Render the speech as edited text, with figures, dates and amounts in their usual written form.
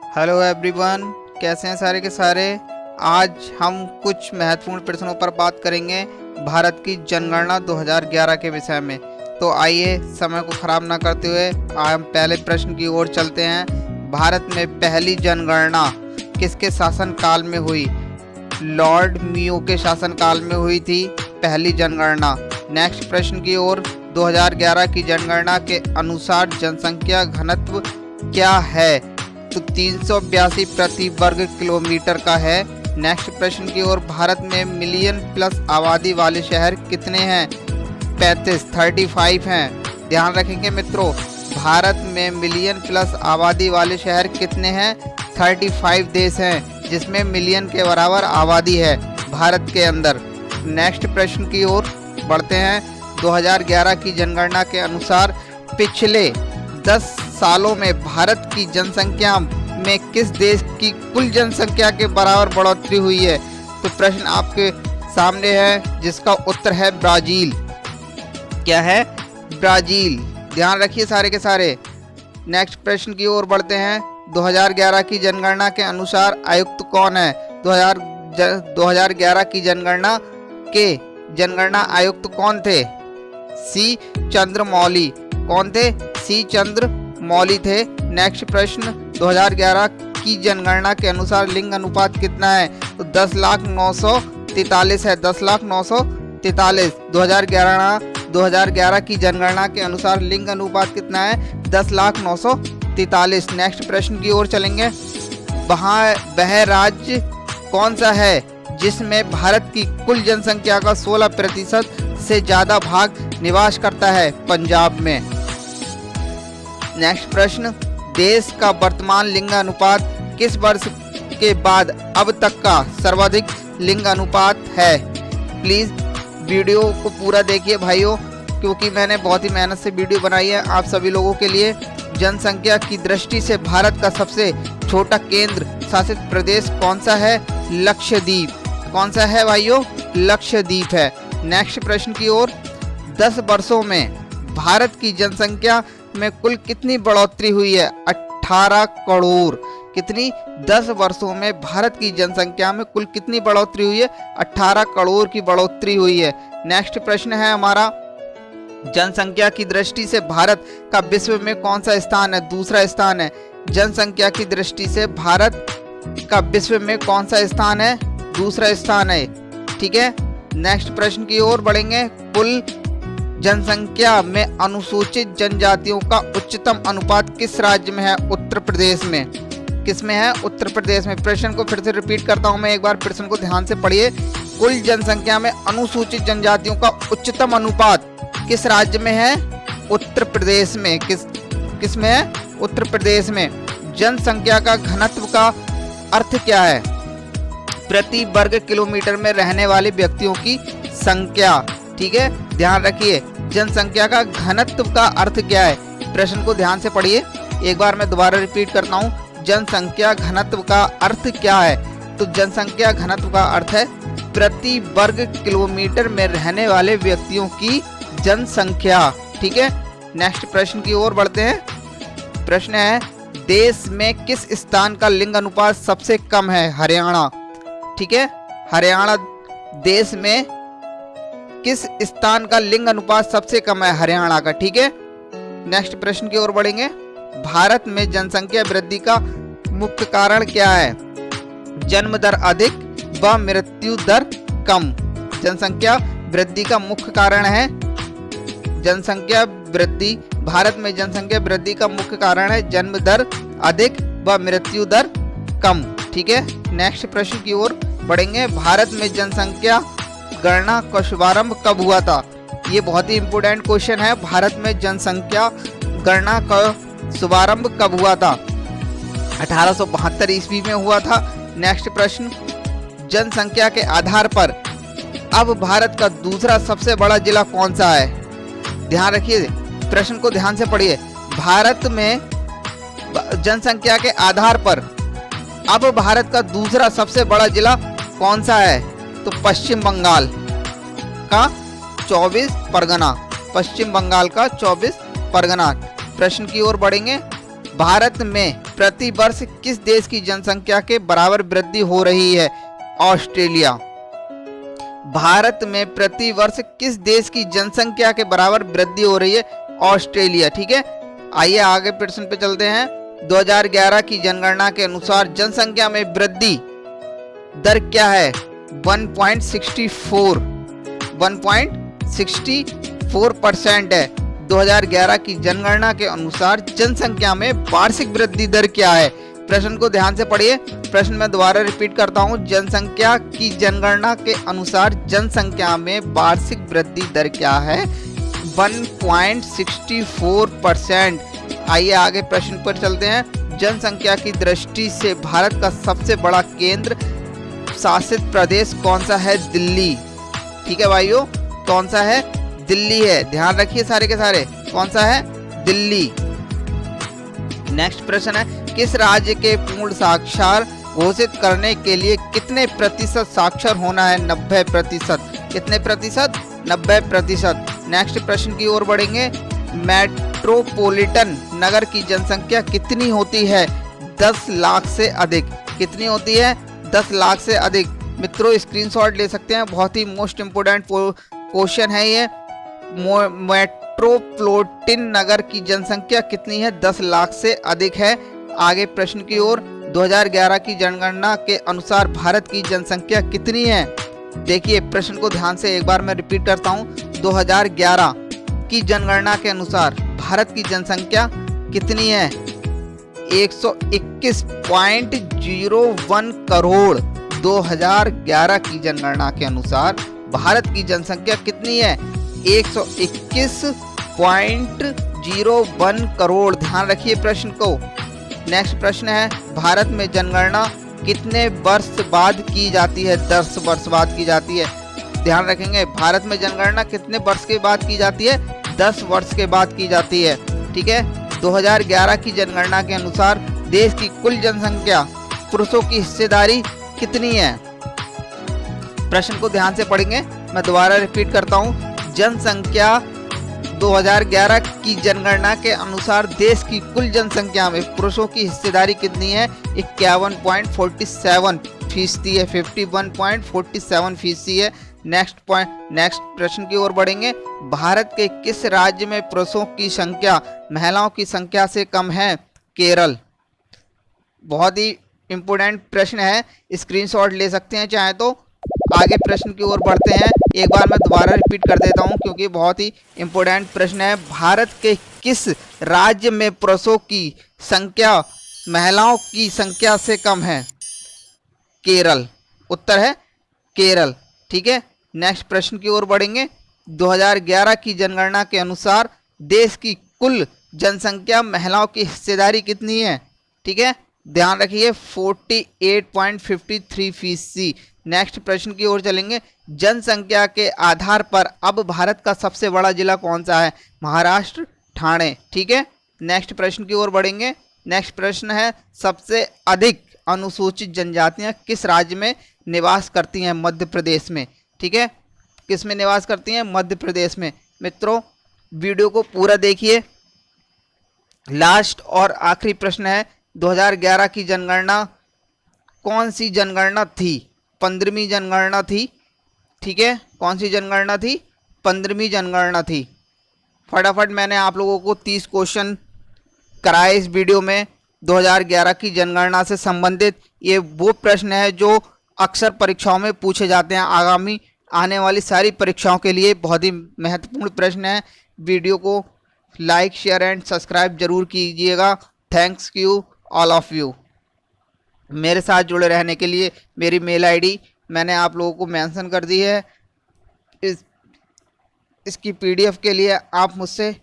Hello everyone, कैसे हैं सारे के सारे। आज हम कुछ महत्वपूर्ण प्रश्नों पर बात करेंगे भारत की जनगणना 2011 के विषय में। तो आइए समय को खराब ना करते हुए हम पहले प्रश्न की ओर चलते हैं। भारत में पहली जनगणना किसके शासनकाल में हुई? लॉर्ड मियो के शासनकाल में हुई थी पहली जनगणना। नेक्स्ट प्रश्न की ओर, 2011 की जनगणना के अनुसार जनसंख्या घनत्व क्या है? तो 382 प्रति वर्ग किलोमीटर का है। नेक्स्ट प्रश्न की ओर, भारत में मिलियन प्लस आबादी वाले शहर कितने हैं? 35 हैं। ध्यान रखेंगे मित्रों, भारत में मिलियन प्लस आबादी वाले शहर कितने हैं? 35 देश हैं जिसमें मिलियन के बराबर आबादी है भारत के अंदर। नेक्स्ट प्रश्न की ओर बढ़ते हैं। 2011 की जनगणना के अनुसार पिछले 10 सालों में भारत की जनसंख्या में किस देश की कुल जनसंख्या के बराबर बढ़ोतरी हुई है? तो प्रश्न आपके सामने है जिसका उत्तर है ब्राज़ील। क्या है? ब्राज़ील। ध्यान रखिए सारे के सारे। नेक्स्ट प्रश्न की ओर बढ़ते हैं। 2011 की जनगणना के अनुसार आयुक्त कौन है? 2011 की जनगणना के जनगणना आयुक्त कौन थे? सी चंद्रमौली। कौन थे? सी चंद्रमौली थे। नेक्स्ट प्रश्न, 2011 की जनगणना के अनुसार लिंग अनुपात कितना है? तो 10,09,43 है। 10,09,43। 2011 की जनगणना के अनुसार लिंग अनुपात कितना है? 10,09,43। नेक्स्ट प्रश्न की ओर चलेंगे। वह राज्य कौन सा है जिसमें भारत की कुल जनसंख्या का 16% से ज़्यादा भाग निवास करता है? पंजाब में। नेक्स्ट प्रश्न, देश का वर्तमान लिंग अनुपात किस वर्ष के बाद अब तक का सर्वाधिक लिंग अनुपात है? प्लीज़ वीडियो को पूरा देखिए भाइयों, क्योंकि मैंने बहुत ही मेहनत से वीडियो बनाई है आप सभी लोगों के लिए। जनसंख्या की दृष्टि से भारत का सबसे छोटा केंद्र शासित प्रदेश कौन सा है? लक्षद्वीप। कौन सा है भाइयों? लक्षद्वीप है। नेक्स्ट प्रश्न की ओर, 10 वर्षों में भारत की जनसंख्या में कुल कितनी बढ़ोतरी हुई है? 18 करोड़। कितनी? 10 वर्षों में भारत की जनसंख्या में कुल कितनी बढ़ोतरी हुई है? 18 करोड़ की बढ़ोतरी हुई है। नेक्स्ट प्रश्न है हमारा, जनसंख्या की दृष्टि से भारत का विश्व में कौन सा स्थान है? दूसरा स्थान है। जनसंख्या की दृष्टि से भारत का विश्व में कौन सा स्थान है? दूसरा स्थान है। ठीक है। नेक्स्ट प्रश्न की ओर बढ़ेंगे। कुल जनसंख्या में अनुसूचित जनजातियों का उच्चतम अनुपात किस राज्य में है? उत्तर प्रदेश में। किस में है? उत्तर प्रदेश में। प्रश्न को फिर से रिपीट करता हूं मैं, एक बार प्रश्न को ध्यान से पढ़िए। कुल जनसंख्या में अनुसूचित जनजातियों का उच्चतम अनुपात किस राज्य में है? उत्तर प्रदेश में। किस में है? उत्तर प्रदेश में। जनसंख्या का घनत्व का अर्थ क्या है? प्रति वर्ग किलोमीटर में रहने वाले व्यक्तियों की संख्या। ठीक है, ध्यान रखिए। जनसंख्या का घनत्व का अर्थ क्या है? प्रश्न को ध्यान से पढ़िए, एक बार मैं दोबारा रिपीट करता हूँ। जनसंख्या घनत्व का अर्थ क्या है? तो जनसंख्या घनत्व का अर्थ है प्रति वर्ग किलोमीटर में रहने वाले व्यक्तियों की जनसंख्या। ठीक है। नेक्स्ट प्रश्न की ओर बढ़ते हैं। प्रश्न है, देश में किस स्थान का लिंग अनुपात सबसे कम है? हरियाणा। ठीक है, हरियाणा देश में किस स्थान का लिंग अनुपात सबसे कम है? हरियाणा का। ठीक है। नेक्स्ट प्रश्न की ओर बढ़ेंगे। भारत में जनसंख्या वृद्धि का मुख्य कारण क्या है? जन्म दर अधिक व मृत्यु दर कम। जनसंख्या वृद्धि का मुख्य कारण है जनसंख्या वृद्धि। भारत में जनसंख्या वृद्धि का मुख्य कारण है जन्म दर अधिक व मृत्यु दर कम। ठीक है। नेक्स्ट प्रश्न की ओर बढ़ेंगे। भारत में जनसंख्या गणना का शुभारंभ कब हुआ था? ये बहुत ही इंपोर्टेंट क्वेश्चन है। भारत में जनसंख्या गणना का शुभारंभ कब हुआ था? 1872 ईस्वी में हुआ था। नेक्स्ट प्रश्न, जनसंख्या के आधार पर अब भारत का दूसरा सबसे बड़ा जिला कौन सा है? ध्यान रखिए, प्रश्न को ध्यान से पढ़िए। भारत में जनसंख्या के आधार पर अब भारत का दूसरा सबसे बड़ा जिला कौन सा है? तो पश्चिम बंगाल का 24 परगना। पश्चिम बंगाल का 24 परगना। प्रश्न की ओर बढ़ेंगे। भारत में प्रति वर्ष किस देश की जनसंख्या के बराबर वृद्धि हो रही है? ऑस्ट्रेलिया। भारत में प्रति वर्ष किस देश की जनसंख्या के बराबर वृद्धि हो रही है? ऑस्ट्रेलिया। ठीक है, आइए आगे प्रश्न पे चलते हैं। 2011 की जनगणना के अनुसार जनसंख्या में वृद्धि दर क्या है? 1.64% है। 2011 की जनगणना के अनुसार जनसंख्या में वार्षिक वृद्धि दर क्या है? प्रश्न को ध्यान से पढ़िए। प्रश्न मैं दोबारा रिपीट करता हूं। जनसंख्या की जनगणना के अनुसार जनसंख्या में वार्षिक वृद्धि दर क्या है? 1.64%। आइए आगे प्रश्न पर चलते हैं। जनसंख्या की दृष्टि से भारत का सबसे बड़ा केंद्र शासित प्रदेश कौन सा है? दिल्ली। ठीक है भाइयों, कौन सा है? दिल्ली है। ध्यान रखिए सारे के सारे, कौन सा है? दिल्ली। नेक्स्ट प्रश्न है, किस राज्य के पूर्ण साक्षर घोषित करने के लिए कितने प्रतिशत साक्षर होना है? 90%। कितने प्रतिशत? 90%। नेक्स्ट प्रश्न की ओर बढ़ेंगे। मेट्रोपॉलिटन नगर की जनसंख्या कितनी होती है? 10 लाख से अधिक। कितनी होती है? 10 लाख से अधिक। मित्रों स्क्रीनशॉट ले सकते हैं, बहुत ही मोस्ट इम्पोर्टेंट क्वेश्चन है ये। मेट्रोपॉलिटन नगर की जनसंख्या कितनी है? 10 लाख से अधिक है। आगे प्रश्न की ओर। 2011 की जनगणना के अनुसार भारत की जनसंख्या कितनी है? देखिए प्रश्न को ध्यान से एक बार मैं रिपीट करता हूँ। 2011 की जनगणना के अनुसार भारत की जनसंख्या कितनी है? 121.01 करोड़। 2011 की जनगणना के अनुसार भारत की जनसंख्या कितनी है? 121.01 करोड़। ध्यान रखिए प्रश्न को। नेक्स्ट प्रश्न है, भारत में जनगणना कितने वर्ष बाद की जाती है? 10 वर्ष बाद की जाती है। ध्यान रखेंगे, भारत में जनगणना कितने वर्ष के बाद की जाती है? 10 वर्ष के बाद की जाती है। ठीक है, 2011 की जनगणना के अनुसार देश की कुल जनसंख्या पुरुषों की हिस्सेदारी कितनी है? प्रश्न को ध्यान से पढ़ेंगे, मैं दोबारा रिपीट करता हूँ। जनसंख्या 2011 की जनगणना के अनुसार देश की कुल जनसंख्या में पुरुषों की हिस्सेदारी कितनी है? 51.47% है। 51.47% है। नेक्स्ट प्रश्न की ओर बढ़ेंगे। भारत के किस राज्य में पुरुषों की संख्या महिलाओं की संख्या से कम है? केरल। बहुत ही इंपोर्टेंट प्रश्न है, स्क्रीनशॉट ले सकते हैं चाहे तो। आगे प्रश्न की ओर बढ़ते हैं। एक बार मैं दोबारा रिपीट कर देता हूं क्योंकि बहुत ही इंपोर्टेंट प्रश्न है। भारत के किस राज्य में पुरुषों की संख्या महिलाओं की संख्या से कम है? केरल। उत्तर है केरल। ठीक है, नेक्स्ट प्रश्न की ओर बढ़ेंगे। 2011 की जनगणना के अनुसार देश की कुल जनसंख्या महिलाओं की हिस्सेदारी कितनी है? ठीक है, ध्यान रखिए 48.53%। नेक्स्ट प्रश्न की ओर चलेंगे। जनसंख्या के आधार पर अब भारत का सबसे बड़ा जिला कौन सा है? महाराष्ट्र, ठाणे। ठीक है, नेक्स्ट प्रश्न की ओर बढ़ेंगे। नेक्स्ट प्रश्न है, सबसे अधिक अनुसूचित जनजातियां किस राज्य में निवास करती हैं? मध्य प्रदेश में। ठीक है, किस में निवास करती हैं? मध्य प्रदेश में। मित्रों वीडियो को पूरा देखिए। लास्ट और आखिरी प्रश्न है, 2011 की जनगणना कौन सी जनगणना थी? 15वीं जनगणना थी। ठीक है, कौन सी जनगणना थी? 15वीं जनगणना थी। फटाफट मैंने आप लोगों को 30 क्वेश्चन कराए इस वीडियो में 2011 की जनगणना से संबंधित। ये वो प्रश्न है जो अक्सर परीक्षाओं में पूछे जाते हैं। आगामी आने वाली सारी परीक्षाओं के लिए बहुत ही महत्वपूर्ण प्रश्न है। वीडियो को लाइक, शेयर एंड सब्सक्राइब जरूर कीजिएगा। Thanks you all of you. मेरे साथ जुड़े रहने के लिए मेरी मेल आईडी मैंने आप लोगों को मेंशन कर दी है। इसकी पीडीएफ के लिए आप मुझसे